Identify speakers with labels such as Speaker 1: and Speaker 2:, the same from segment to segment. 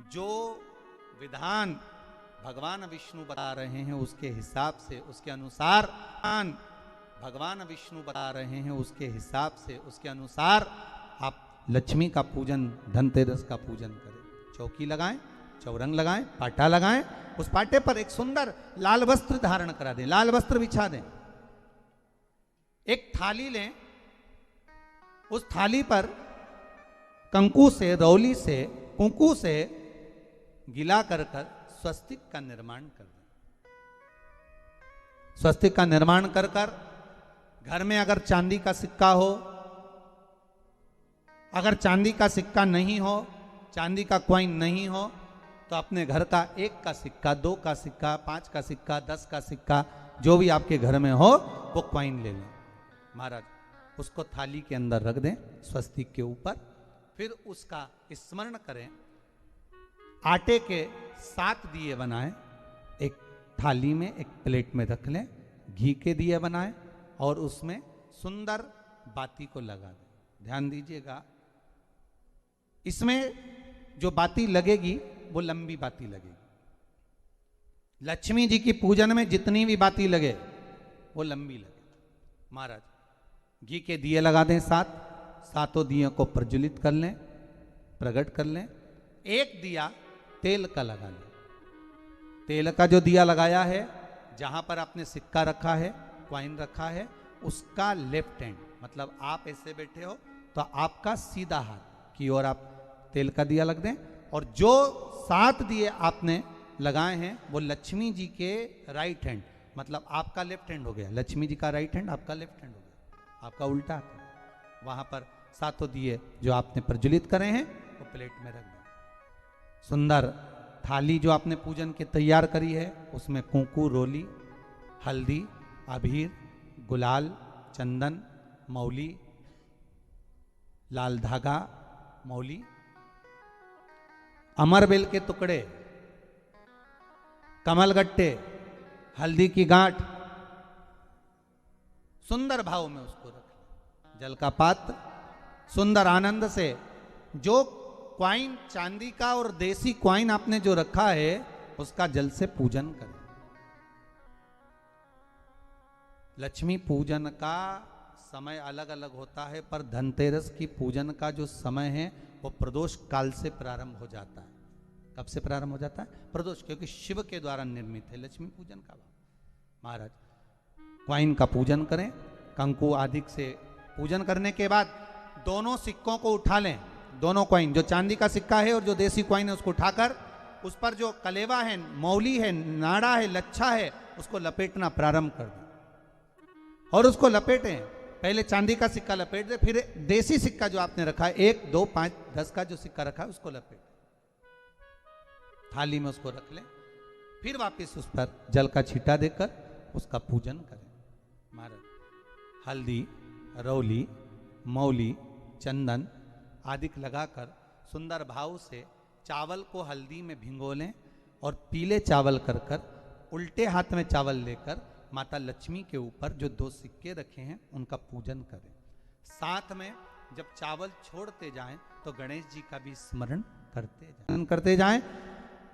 Speaker 1: जो विधान भगवान विष्णु बता रहे हैं उसके हिसाब से, उसके अनुसार भगवान विष्णु बता रहे हैं उसके हिसाब से, उसके अनुसार आप लक्ष्मी का पूजन, धनतेरस का पूजन करें। चौकी लगाएं, चौरंग लगाएं, पाटा लगाएं, उस पाटे पर एक सुंदर लाल वस्त्र धारण करा दें, लाल वस्त्र बिछा दें। एक थाली लें, उस थाली पर कंकु से, रौली से, कुंकू से गिला कर स्वस्तिक का निर्माण कर दें। स्वस्तिक का निर्माण कर घर में अगर चांदी का सिक्का हो, अगर चांदी का सिक्का नहीं हो, चांदी का कॉइन नहीं हो, तो अपने घर का 1 का सिक्का, 2 का सिक्का, 5 का सिक्का, 10 का सिक्का, जो भी आपके घर में हो वो कॉइन ले लें महाराज। उसको थाली के अंदर रख दें स्वस्तिक के ऊपर। फिर उसका स्मरण करें। आटे के 7 दिए बनाएं, एक थाली में, एक प्लेट में रख लें, घी के दिए बनाएं और उसमें सुंदर बाती को लगा दें। ध्यान दीजिएगा, इसमें जो बाती लगेगी वो लंबी बाती लगेगी। लक्ष्मी जी की पूजन में जितनी भी बाती लगे वो लंबी लगे महाराज। घी के दिए लगा दें 7, सातों दियों को प्रज्वलित कर लें, प्रकट कर लें। एक दिया तेल का लगा लें। तेल का जो दिया लगाया है, जहां पर आपने सिक्का रखा है, कॉइन रखा है, उसका लेफ्ट हैंड, मतलब आप ऐसे बैठे हो तो आपका सीधा हाथ की ओर आप तेल का दिया लग दें। और जो 7 दिए आपने लगाए हैं वो लक्ष्मी जी के राइट हैंड, मतलब आपका लेफ्ट हैंड हो गया, लक्ष्मी जी का राइट हैंड, आपका लेफ्ट हैंड हो गया, आपका उल्टा हाथ। वहां पर 7 दिए जो आपने प्रज्वलित करे हैं वो प्लेट में रख दें। सुंदर थाली जो आपने पूजन के तैयार करी है उसमें कुंकू, रोली, हल्दी, अबीर, गुलाल, चंदन, मौली, लाल धागा, मौली, अमरबेल के टुकड़े, कमलगट्टे, हल्दी की गांठ, सुंदर भाव में उसको रख लें। जल का पात्र सुंदर आनंद से, जो क्वाइन चांदी का और देसी क्वाइन आपने जो रखा है उसका जल से पूजन करें। लक्ष्मी पूजन का समय अलग अलग होता है, पर धनतेरस की पूजन का जो समय है वो प्रदोष काल से प्रारंभ हो जाता है। कब से प्रारंभ हो जाता है? प्रदोष, क्योंकि शिव के द्वारा निर्मित है लक्ष्मी पूजन का महाराज। क्वाइन का पूजन करें, कंकु आदि से पूजन करने के बाद दोनों सिक्कों को उठा लें। दोनों कॉइन, जो चांदी का सिक्का है और जो देसी कॉइन है, उसको उठाकर उस पर जो कलेवा है, मौली है, नाड़ा है, लच्छा है, उसको लपेटना प्रारंभ कर दें और उसको लपेटें। पहले चांदी का सिक्का लपेट दे, फिर देसी सिक्का जो आपने रखा है 1, 2, 5, 10 का जो सिक्का रखा है उसको लपेट थाली में उसको रख लें। फिर वापस उस पर जल का छींटा देकर उसका पूजन करें महाराज। हल्दी, रौली, मौली, चंदन आदि लगाकर सुंदर भाव से चावल को हल्दी में भिगो लें और पीले चावल कर उल्टे हाथ में चावल लेकर माता लक्ष्मी के ऊपर जो 2 सिक्के रखे हैं उनका पूजन करें। साथ में जब चावल छोड़ते जाएं तो गणेश जी का भी स्मरण करते जाएं।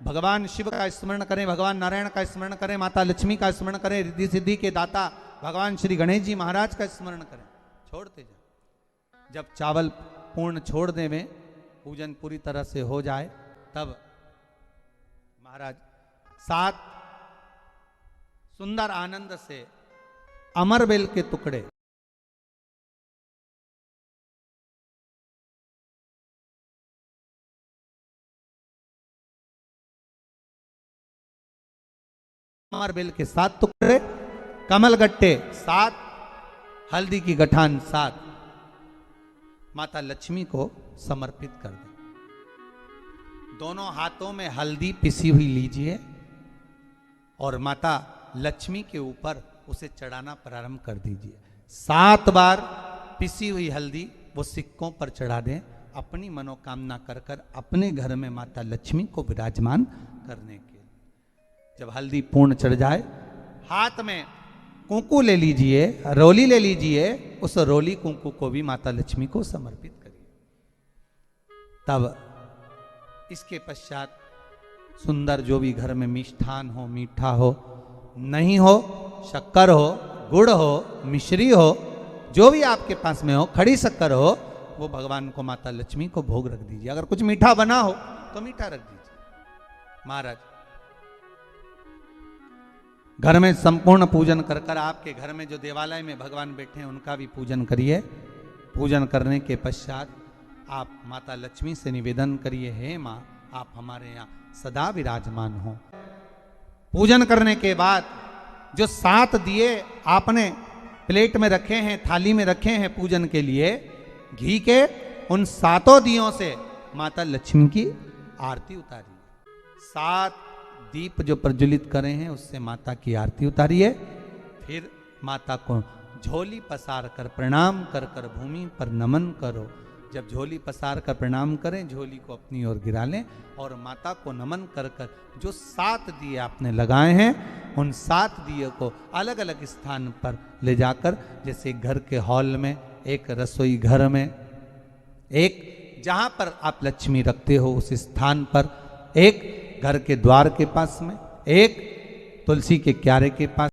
Speaker 1: भगवान शिव का स्मरण करें, भगवान नारायण का स्मरण करें, माता लक्ष्मी का स्मरण करें, रिद्धि सिद्धि के दाता भगवान श्री गणेश जी महाराज का स्मरण करें, छोड़ते जाएं। जब चावल पूर्ण छोड़ देवें, पूजन पूरी तरह से हो जाए, तब महाराज 7 सुंदर आनंद से अमरबेल के टुकड़े, अमरबेल के 7 टुकड़े, कमलगट्टे 7, हल्दी की गठान 7 माता लक्ष्मी को समर्पित कर दें। दोनों हाथों में हल्दी पिसी हुई लीजिए और माता लक्ष्मी के ऊपर उसे चढ़ाना प्रारंभ कर दीजिए। 7 बार पिसी हुई हल्दी वो सिक्कों पर चढ़ा दें, अपनी मनोकामना कर अपने घर में माता लक्ष्मी को विराजमान करने के। जब हल्दी पूर्ण चढ़ जाए, हाथ में कुंकू ले लीजिए, रोली ले लीजिए, उस रोली कुंकू को भी माता लक्ष्मी को समर्पित करिए। तब इसके पश्चात सुंदर जो भी घर में मिष्ठान हो, मीठा हो, नहीं हो शक्कर हो, गुड़ हो, मिश्री हो, जो भी आपके पास में हो, खड़ी शक्कर हो, वो भगवान को, माता लक्ष्मी को भोग रख दीजिए। अगर कुछ मीठा बना हो तो मीठा रख दीजिए। महाराज घर में संपूर्ण पूजन कर कर, आपके घर में जो देवालय में भगवान बैठे हैं उनका भी पूजन करिए। पूजन करने के पश्चात आप माता लक्ष्मी से निवेदन करिए, हे माँ आप हमारे यहाँ सदा विराजमान हो। पूजन करने के बाद जो 7 दिए आपने प्लेट में रखे हैं, थाली में रखे हैं पूजन के लिए घी के, उन 7 दियों से माता लक्ष्मी की आरती उतारिए। 7 दीप जो प्रज्वलित करे हैं उससे माता की आरती उतारिए। फिर माता को झोली पसार कर प्रणाम कर कर भूमि पर नमन करो। जब झोली पसार कर प्रणाम करें, झोली को अपनी ओर गिरा लें और माता को नमन कर कर जो 7 दिए आपने लगाए हैं उन 7 दिए को अलग अलग स्थान पर ले जाकर, जैसे घर के हॉल में, एक रसोई घर में, एक जहां पर आप लक्ष्मी रखते हो उस स्थान पर, एक घर के द्वार के पास में, एक तुलसी के क्यारे के पास